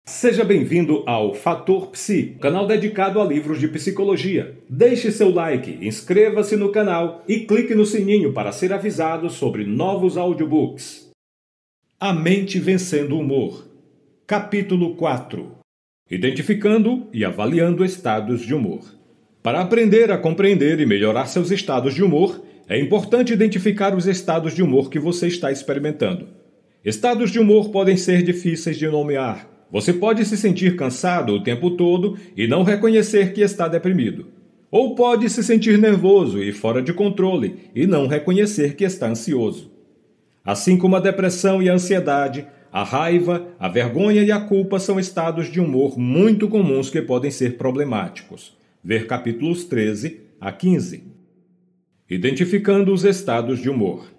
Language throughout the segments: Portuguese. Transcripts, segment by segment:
Seja bem-vindo ao Fator Psi, canal dedicado a livros de psicologia. Deixe seu like, inscreva-se no canal e clique no sininho para ser avisado sobre novos audiobooks. A Mente Vencendo o Humor. Capítulo 4. Identificando e avaliando estados de humor. Para aprender a compreender e melhorar seus estados de humor, é importante identificar os estados de humor que você está experimentando. Estados de humor podem ser difíceis de nomear. Você pode se sentir cansado o tempo todo e não reconhecer que está deprimido. Ou pode se sentir nervoso e fora de controle e não reconhecer que está ansioso. Assim como a depressão e a ansiedade, a raiva, a vergonha e a culpa são estados de humor muito comuns que podem ser problemáticos. Ver capítulos 13 a 15. Identificando os estados de humor.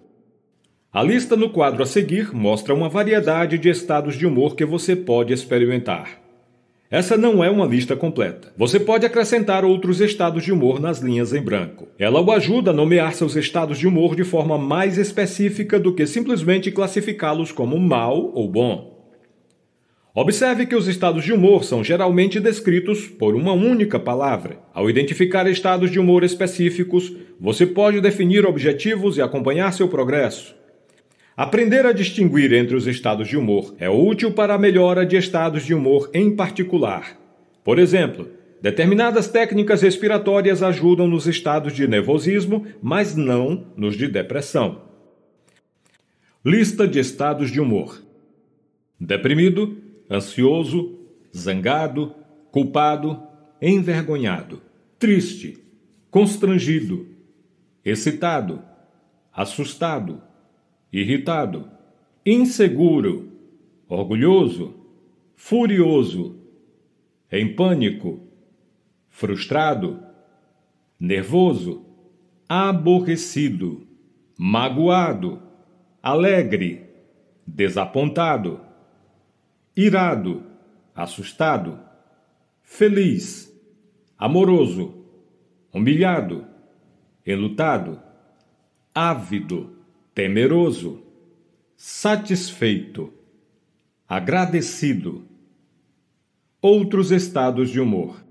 A lista no quadro a seguir mostra uma variedade de estados de humor que você pode experimentar. Essa não é uma lista completa. Você pode acrescentar outros estados de humor nas linhas em branco. Ela o ajuda a nomear seus estados de humor de forma mais específica do que simplesmente classificá-los como mal ou bom. Observe que os estados de humor são geralmente descritos por uma única palavra. Ao identificar estados de humor específicos, você pode definir objetivos e acompanhar seu progresso. Aprender a distinguir entre os estados de humor é útil para a melhora de estados de humor em particular. Por exemplo, determinadas técnicas respiratórias ajudam nos estados de nervosismo, mas não nos de depressão. Lista de estados de humor: deprimido, ansioso, zangado, culpado, envergonhado, triste, constrangido, excitado, assustado, irritado, inseguro, orgulhoso, furioso, em pânico, frustrado, nervoso, aborrecido, magoado, alegre, desapontado, irado, assustado, feliz, amoroso, humilhado, enlutado, ávido, temeroso, satisfeito, agradecido. Outros estados de humor.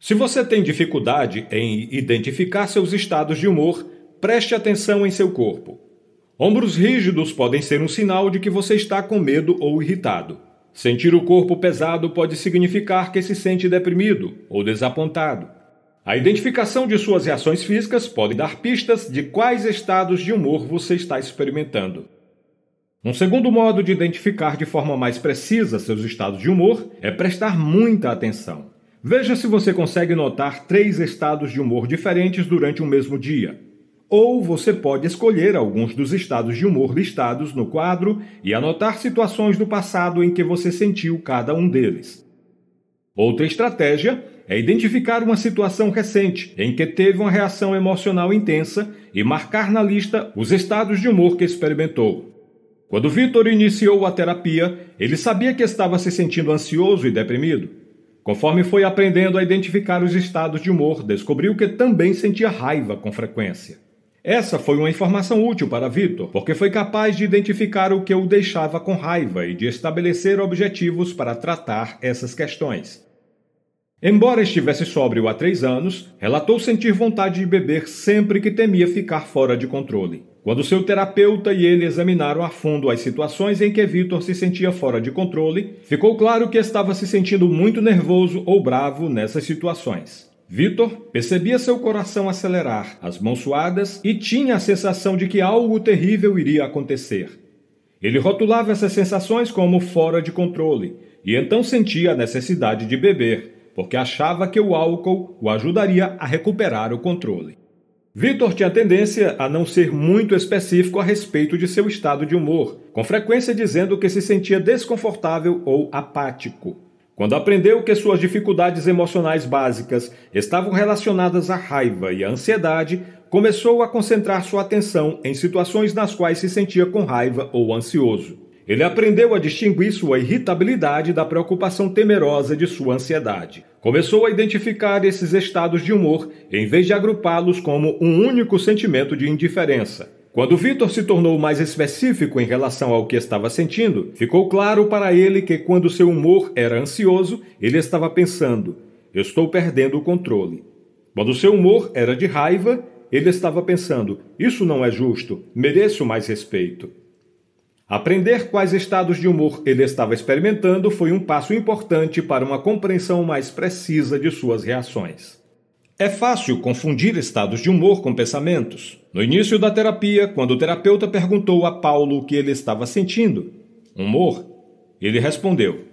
Se você tem dificuldade em identificar seus estados de humor, preste atenção em seu corpo. Ombros rígidos podem ser um sinal de que você está com medo ou irritado. Sentir o corpo pesado pode significar que se sente deprimido ou desapontado. A identificação de suas reações físicas pode dar pistas de quais estados de humor você está experimentando. Um segundo modo de identificar de forma mais precisa seus estados de humor é prestar muita atenção. Veja se você consegue notar 3 estados de humor diferentes durante um mesmo dia. Ou você pode escolher alguns dos estados de humor listados no quadro e anotar situações do passado em que você sentiu cada um deles. Outra estratégia é identificar uma situação recente em que teve uma reação emocional intensa e marcar na lista os estados de humor que experimentou. Quando Victor iniciou a terapia, ele sabia que estava se sentindo ansioso e deprimido. Conforme foi aprendendo a identificar os estados de humor, descobriu que também sentia raiva com frequência. Essa foi uma informação útil para Victor, porque foi capaz de identificar o que o deixava com raiva e de estabelecer objetivos para tratar essas questões. Embora estivesse sóbrio há 3 anos, relatou sentir vontade de beber sempre que temia ficar fora de controle. Quando seu terapeuta e ele examinaram a fundo as situações em que Victor se sentia fora de controle, ficou claro que estava se sentindo muito nervoso ou bravo nessas situações. Victor percebia seu coração acelerar, as mãos suadas e tinha a sensação de que algo terrível iria acontecer. Ele rotulava essas sensações como fora de controle e então sentia a necessidade de beber, porque achava que o álcool o ajudaria a recuperar o controle. Victor tinha tendência a não ser muito específico a respeito de seu estado de humor, com frequência dizendo que se sentia desconfortável ou apático. Quando aprendeu que suas dificuldades emocionais básicas estavam relacionadas à raiva e à ansiedade, começou a concentrar sua atenção em situações nas quais se sentia com raiva ou ansioso. Ele aprendeu a distinguir sua irritabilidade da preocupação temerosa de sua ansiedade. Começou a identificar esses estados de humor em vez de agrupá-los como um único sentimento de indiferença. Quando Vitor se tornou mais específico em relação ao que estava sentindo, ficou claro para ele que quando seu humor era ansioso, ele estava pensando: eu estou perdendo o controle. Quando seu humor era de raiva, ele estava pensando: isso não é justo, mereço mais respeito. Aprender quais estados de humor ele estava experimentando foi um passo importante para uma compreensão mais precisa de suas reações. É fácil confundir estados de humor com pensamentos. No início da terapia, quando o terapeuta perguntou a Paulo o que ele estava sentindo, humor, ele respondeu: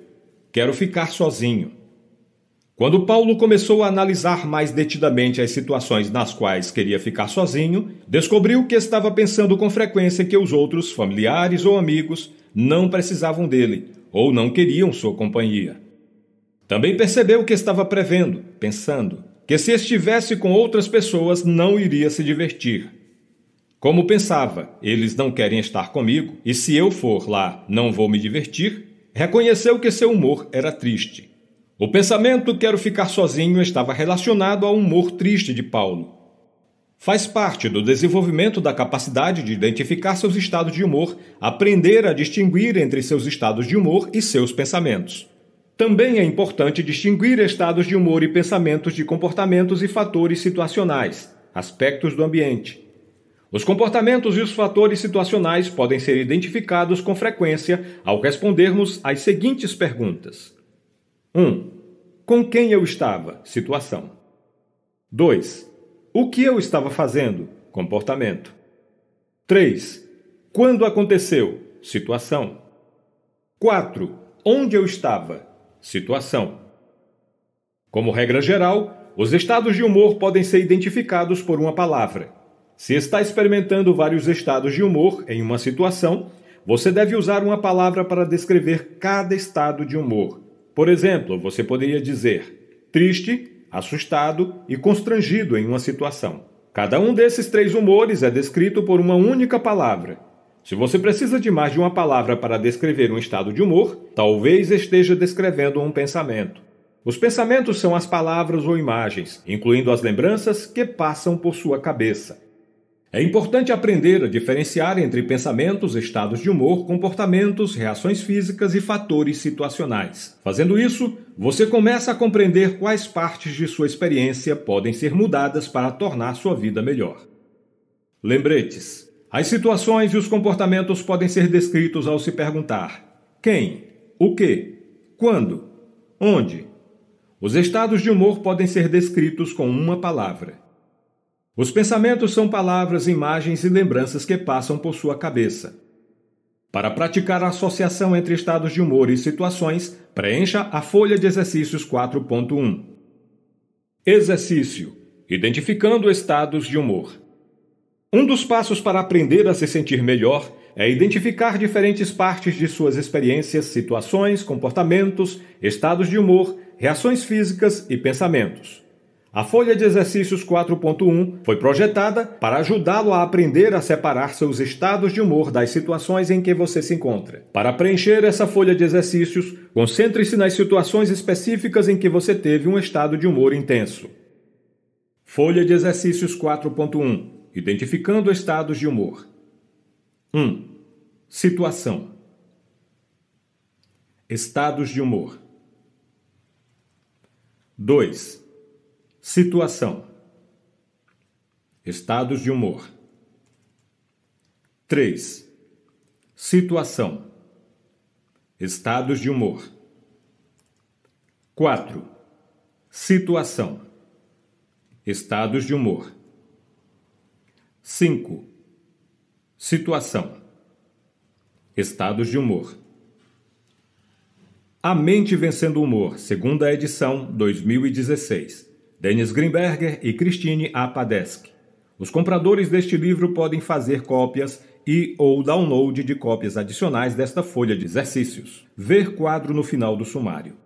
quero ficar sozinho. Quando Paulo começou a analisar mais detidamente as situações nas quais queria ficar sozinho, descobriu que estava pensando com frequência que os outros, familiares ou amigos, não precisavam dele ou não queriam sua companhia. Também percebeu que estava prevendo, pensando, que se estivesse com outras pessoas não iria se divertir. Como pensava, eles não querem estar comigo e se eu for lá não vou me divertir, reconheceu que seu humor era triste. O pensamento quero ficar sozinho estava relacionado ao humor triste de Paulo. Faz parte do desenvolvimento da capacidade de identificar seus estados de humor, aprender a distinguir entre seus estados de humor e seus pensamentos. Também é importante distinguir estados de humor e pensamentos de comportamentos e fatores situacionais, aspectos do ambiente. Os comportamentos e os fatores situacionais podem ser identificados com frequência ao respondermos às seguintes perguntas. 1. Com quem eu estava? Situação. 2. O que eu estava fazendo? Comportamento. 3. Quando aconteceu? Situação. 4. Onde eu estava? Situação. Como regra geral, os estados de humor podem ser identificados por uma palavra. Se está experimentando vários estados de humor em uma situação, você deve usar uma palavra para descrever cada estado de humor. Por exemplo, você poderia dizer triste, assustado e constrangido em uma situação. Cada um desses 3 humores é descrito por uma única palavra. Se você precisa de mais de uma palavra para descrever um estado de humor, talvez esteja descrevendo um pensamento. Os pensamentos são as palavras ou imagens, incluindo as lembranças que passam por sua cabeça. É importante aprender a diferenciar entre pensamentos, estados de humor, comportamentos, reações físicas e fatores situacionais. Fazendo isso, você começa a compreender quais partes de sua experiência podem ser mudadas para tornar sua vida melhor. Lembretes. As situações e os comportamentos podem ser descritos ao se perguntar: quem? O que? Quando? Onde? Os estados de humor podem ser descritos com uma palavra. Os pensamentos são palavras, imagens e lembranças que passam por sua cabeça. Para praticar a associação entre estados de humor e situações, preencha a folha de exercícios 4.1. Exercício: identificando estados de humor. Um dos passos para aprender a se sentir melhor é identificar diferentes partes de suas experiências, situações, comportamentos, estados de humor, reações físicas e pensamentos. A folha de exercícios 4.1 foi projetada para ajudá-lo a aprender a separar seus estados de humor das situações em que você se encontra. Para preencher essa folha de exercícios, concentre-se nas situações específicas em que você teve um estado de humor intenso. Folha de exercícios 4.1. Identificando estados de humor. 1. Situação. Estados de humor. 2. Situação. Estados de humor. 3. Situação. Estados de humor. 4. Situação. Estados de humor. 5. Situação. Estados de humor. A Mente Vencendo o Humor, segunda edição, 2016. Dennis Greenberger e Christine Apadesky. Os compradores deste livro podem fazer cópias ou download de cópias adicionais desta folha de exercícios. Ver quadro no final do sumário.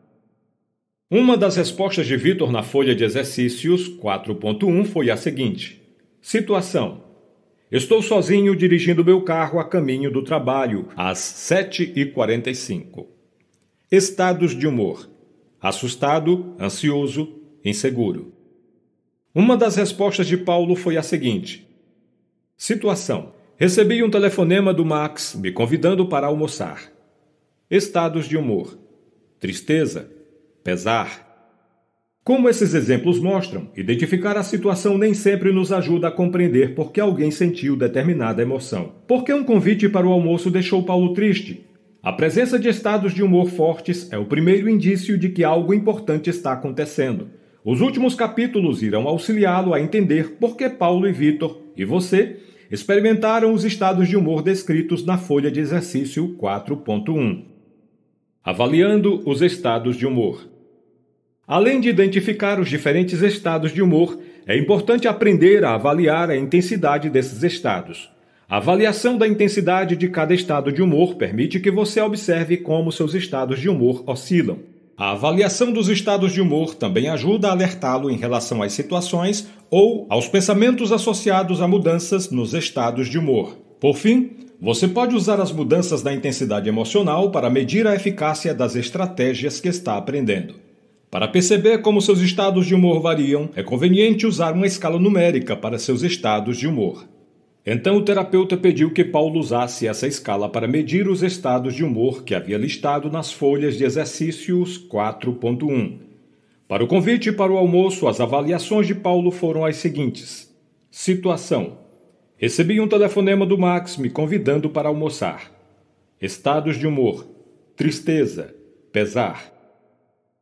Uma das respostas de Vitor na folha de exercícios 4.1 foi a seguinte: situação. Estou sozinho dirigindo meu carro a caminho do trabalho, às 7h45. Estados de humor. Assustado, ansioso, inseguro. Uma das respostas de Paulo foi a seguinte: situação. Recebi um telefonema do Max me convidando para almoçar. Estados de humor: tristeza, pesar. Como esses exemplos mostram, identificar a situação nem sempre nos ajuda a compreender por que alguém sentiu determinada emoção. Por que um convite para o almoço deixou Paulo triste? A presença de estados de humor fortes é o primeiro indício de que algo importante está acontecendo. Os últimos capítulos irão auxiliá-lo a entender por que Paulo e Vitor, e você, experimentaram os estados de humor descritos na folha de exercício 4.1. Avaliando os estados de humor. Além de identificar os diferentes estados de humor, é importante aprender a avaliar a intensidade desses estados. A avaliação da intensidade de cada estado de humor permite que você observe como seus estados de humor oscilam. A avaliação dos estados de humor também ajuda a alertá-lo em relação às situações ou aos pensamentos associados a mudanças nos estados de humor. Por fim, você pode usar as mudanças da intensidade emocional para medir a eficácia das estratégias que está aprendendo. Para perceber como seus estados de humor variam, é conveniente usar uma escala numérica para seus estados de humor. Então o terapeuta pediu que Paulo usasse essa escala para medir os estados de humor que havia listado nas folhas de exercícios 4.1. Para o convite para o almoço, as avaliações de Paulo foram as seguintes. Situação: recebi um telefonema do Max me convidando para almoçar. Estados de humor: tristeza, pesar.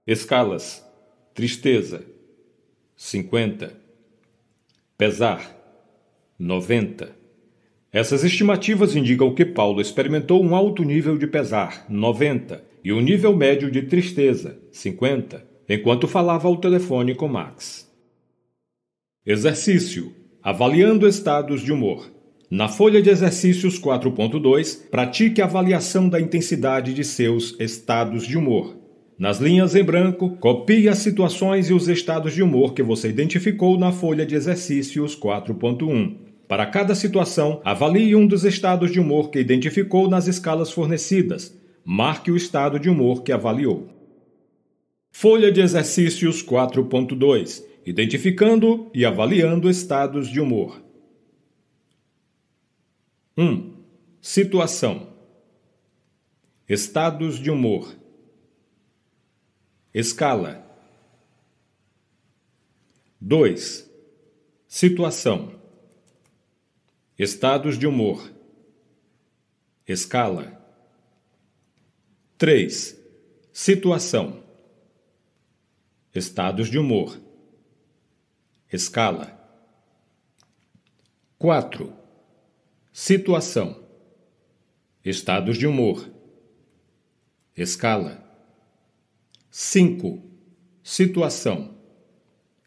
Escalas: tristeza, 50. Pesar, 90. Essas estimativas indicam que Paulo experimentou um alto nível de pesar, 90, e um nível médio de tristeza, 50, enquanto falava ao telefone com Max. Exercício: avaliando estados de humor. Na folha de exercícios 4.2, pratique a avaliação da intensidade de seus estados de humor. Nas linhas em branco, copie as situações e os estados de humor que você identificou na folha de exercícios 4.1. Para cada situação, avalie um dos estados de humor que identificou nas escalas fornecidas. Marque o estado de humor que avaliou. Folha de exercícios 4.2. Identificando e avaliando estados de humor. 1. Situação: estados de humor. Escala. 2. Situação: estados de humor. Escala. 3. Situação: estados de humor. Escala. 4. Situação: estados de humor. Escala. 5. Situação: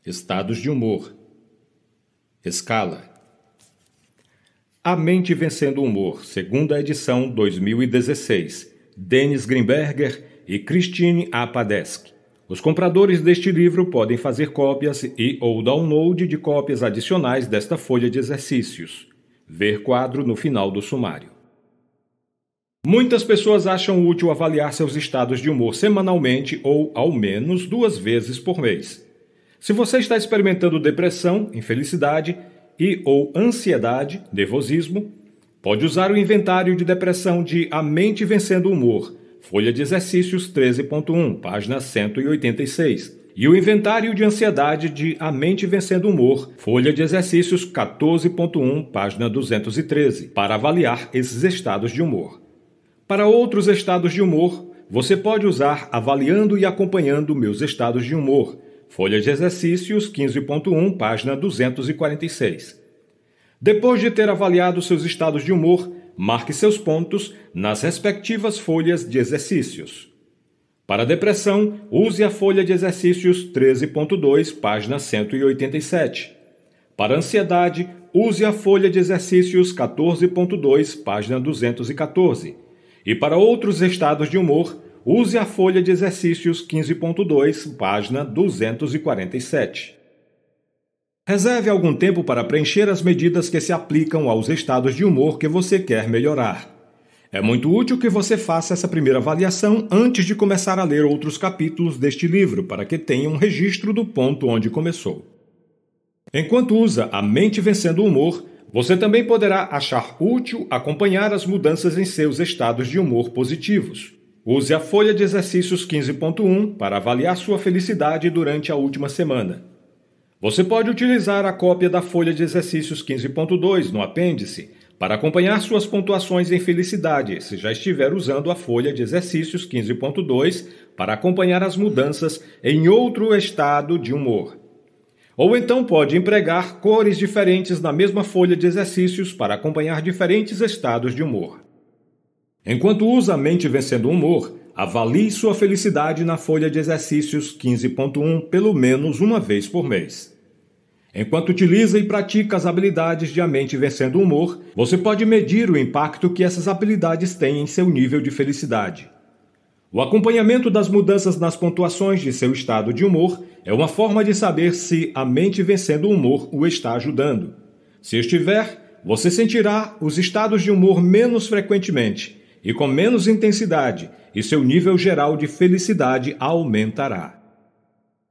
estados de humor. Escala. A Mente Vencendo o Humor, segunda edição 2016. Dennis Grimberger e Christine Apadesk. Os compradores deste livro podem fazer cópias e ou download de cópias adicionais desta folha de exercícios. Ver quadro no final do sumário. Muitas pessoas acham útil avaliar seus estados de humor semanalmente ou, ao menos, 2 vezes por mês. Se você está experimentando depressão, infelicidade e ou ansiedade, nervosismo, pode usar o inventário de depressão de A Mente Vencendo o Humor, folha de exercícios 13.1, página 186, e o inventário de ansiedade de A Mente Vencendo o Humor, folha de exercícios 14.1, página 213, para avaliar esses estados de humor. Para outros estados de humor, você pode usar Avaliando e Acompanhando Meus Estados de Humor, folha de exercícios 15.1, página 246. Depois de ter avaliado seus estados de humor, marque seus pontos nas respectivas folhas de exercícios. Para depressão, use a folha de exercícios 13.2, página 187. Para ansiedade, use a folha de exercícios 14.2, página 214. E para outros estados de humor, use a folha de exercícios 15.2, página 247. Reserve algum tempo para preencher as medidas que se aplicam aos estados de humor que você quer melhorar. É muito útil que você faça essa primeira avaliação antes de começar a ler outros capítulos deste livro, para que tenha um registro do ponto onde começou. Enquanto usa A Mente Vencendo o Humor, Você também poderá achar útil acompanhar as mudanças em seus estados de humor positivos. Use a folha de exercícios 15.1 para avaliar sua felicidade durante a última semana. Você pode utilizar a cópia da folha de exercícios 15.2 no apêndice para acompanhar suas pontuações em felicidade, se já estiver usando a folha de exercícios 15.2 para acompanhar as mudanças em outro estado de humor. Ou então pode empregar cores diferentes na mesma folha de exercícios para acompanhar diferentes estados de humor. Enquanto usa a mente vencendo o humor, avalie sua felicidade na folha de exercícios 15.1 pelo menos uma vez por mês. Enquanto utiliza e pratica as habilidades de A Mente Vencendo o Humor, você pode medir o impacto que essas habilidades têm em seu nível de felicidade. O acompanhamento das mudanças nas pontuações de seu estado de humor é uma forma de saber se A Mente Vencendo o Humor o está ajudando. Se estiver, você sentirá os estados de humor menos frequentemente e com menos intensidade, e seu nível geral de felicidade aumentará.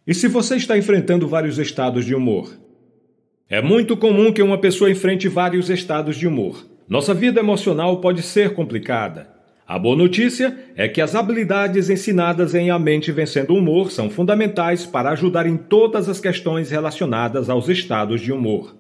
E se você está enfrentando vários estados de humor? É muito comum que uma pessoa enfrente vários estados de humor. Nossa vida emocional pode ser complicada. A boa notícia é que as habilidades ensinadas em A Mente Vencendo o Humor são fundamentais para ajudar em todas as questões relacionadas aos estados de humor.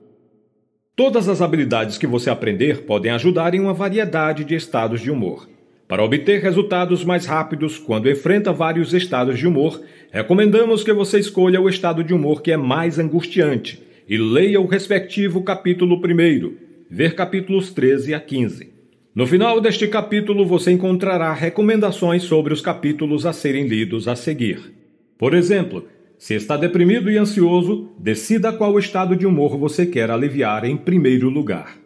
Todas as habilidades que você aprender podem ajudar em uma variedade de estados de humor. Para obter resultados mais rápidos quando enfrenta vários estados de humor, recomendamos que você escolha o estado de humor que é mais angustiante e leia o respectivo capítulo primeiro, ver capítulos 13 a 15. No final deste capítulo você encontrará recomendações sobre os capítulos a serem lidos a seguir. Por exemplo, se está deprimido e ansioso, decida qual estado de humor você quer aliviar em primeiro lugar.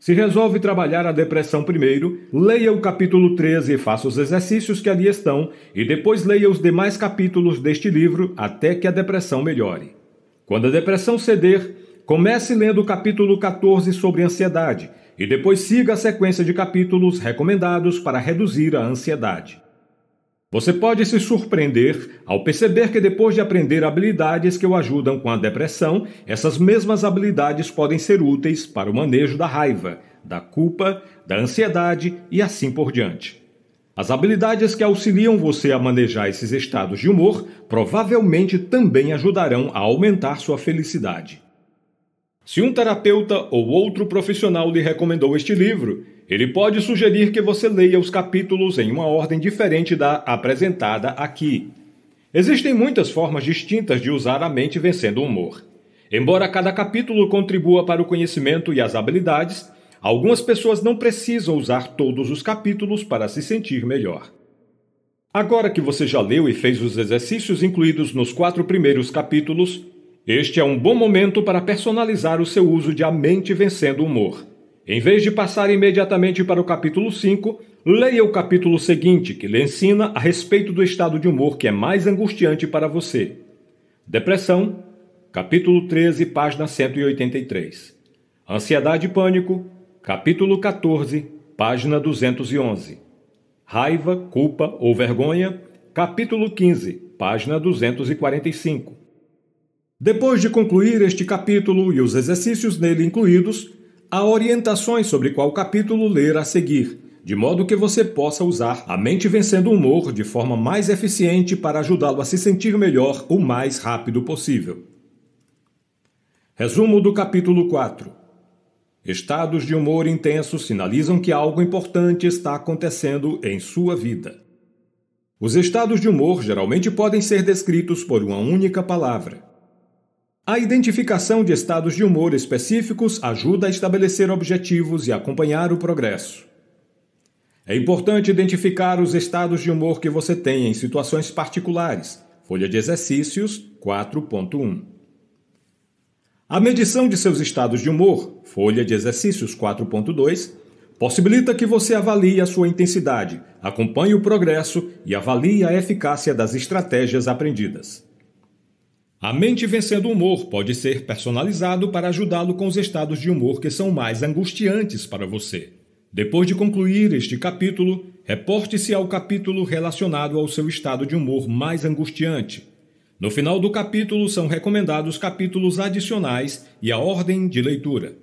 Se resolve trabalhar a depressão primeiro, leia o capítulo 13 e faça os exercícios que ali estão, e depois leia os demais capítulos deste livro até que a depressão melhore. Quando a depressão ceder, comece lendo o capítulo 14 sobre ansiedade, e depois siga a sequência de capítulos recomendados para reduzir a ansiedade. Você pode se surpreender ao perceber que depois de aprender habilidades que o ajudam com a depressão, essas mesmas habilidades podem ser úteis para o manejo da raiva, da culpa, da ansiedade e assim por diante. As habilidades que auxiliam você a manejar esses estados de humor provavelmente também ajudarão a aumentar sua felicidade. Se um terapeuta ou outro profissional lhe recomendou este livro, ele pode sugerir que você leia os capítulos em uma ordem diferente da apresentada aqui. Existem muitas formas distintas de usar A Mente Vencendo o Humor. Embora cada capítulo contribua para o conhecimento e as habilidades, algumas pessoas não precisam usar todos os capítulos para se sentir melhor. Agora que você já leu e fez os exercícios incluídos nos 4 primeiros capítulos, este é um bom momento para personalizar o seu uso de A Mente Vencendo o Humor. Em vez de passar imediatamente para o capítulo 5, leia o capítulo seguinte, que lhe ensina a respeito do estado de humor que é mais angustiante para você. Depressão, capítulo 13, página 183. Ansiedade e pânico, capítulo 14, página 211. Raiva, culpa ou vergonha, capítulo 15, página 245. Depois de concluir este capítulo e os exercícios nele incluídos, há orientações sobre qual capítulo ler a seguir, de modo que você possa usar A Mente Vencendo o Humor de forma mais eficiente para ajudá-lo a se sentir melhor o mais rápido possível. Resumo do capítulo 4. Estados de humor intenso sinalizam que algo importante está acontecendo em sua vida. Os estados de humor geralmente podem ser descritos por uma única palavra. A identificação de estados de humor específicos ajuda a estabelecer objetivos e acompanhar o progresso. É importante identificar os estados de humor que você tem em situações particulares. Folha de exercícios 4.1. A medição de seus estados de humor, folha de exercícios 4.2, possibilita que você avalie a sua intensidade, acompanhe o progresso e avalie a eficácia das estratégias aprendidas. A Mente Vencendo o Humor pode ser personalizado para ajudá-lo com os estados de humor que são mais angustiantes para você. Depois de concluir este capítulo, reporte-se ao capítulo relacionado ao seu estado de humor mais angustiante. No final do capítulo são recomendados capítulos adicionais e a ordem de leitura.